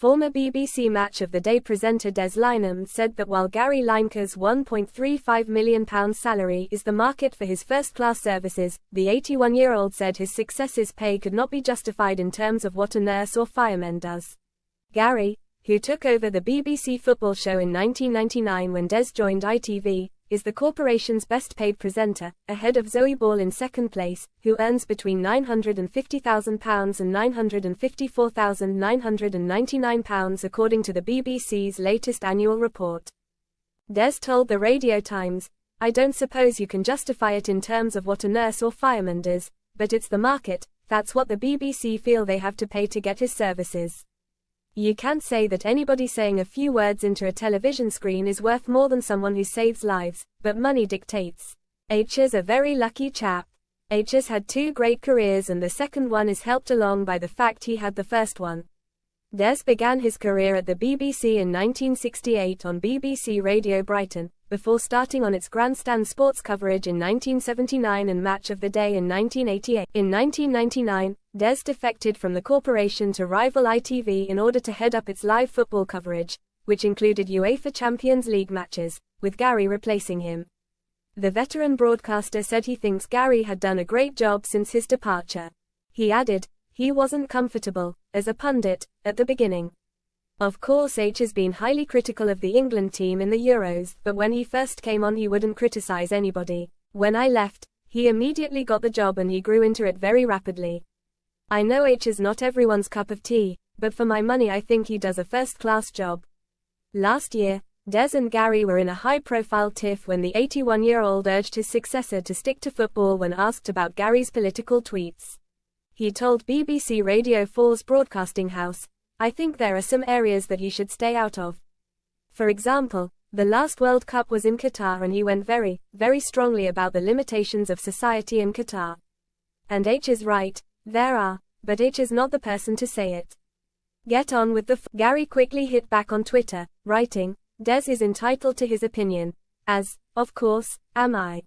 Former BBC Match of the Day presenter Des Lynam said that while Gary Lineker's £1.35 million salary is the market for his first-class services, the 81-year-old said his successor's pay could not be justified in terms of what a nurse or fireman does. Gary, who took over the BBC football show in 1999 when Des joined ITV, is the corporation's best-paid presenter, ahead of Zoe Ball in second place, who earns between £950,000 and £954,999 according to the BBC's latest annual report. Des told the Radio Times, "I don't suppose you can justify it in terms of what a nurse or fireman does, but it's the market, that's what the BBC feel they have to pay to get his services. You can't say that anybody saying a few words into a television screen is worth more than someone who saves lives, but money dictates. H's a very lucky chap. H's had two great careers and the second one is helped along by the fact he had the first one." Des began his career at the BBC in 1968 on BBC Radio Brighton, before starting on its grandstand sports coverage in 1979 and Match of the Day in 1988. In 1999, Des defected from the corporation to rival ITV in order to head up its live football coverage, which included UEFA Champions League matches, with Gary replacing him. The veteran broadcaster said he thinks Gary had done a great job since his departure. He added, "He wasn't comfortable, as a pundit, at the beginning. Of course H has been highly critical of the England team in the Euros, but when he first came on he wouldn't criticize anybody. When I left, he immediately got the job and he grew into it very rapidly. I know H is not everyone's cup of tea, but for my money I think he does a first-class job." Last year, Des and Gary were in a high-profile tiff when the 81-year-old urged his successor to stick to football when asked about Gary's political tweets. He told BBC Radio 4's Broadcasting House, "I think there are some areas that he should stay out of. For example, the last World Cup was in Qatar and he went very, very strongly about the limitations of society in Qatar. And H is right, there are, but H is not the person to say it. Get on with the Gary quickly hit back on Twitter, writing, "Des is entitled to his opinion, as, of course, am I.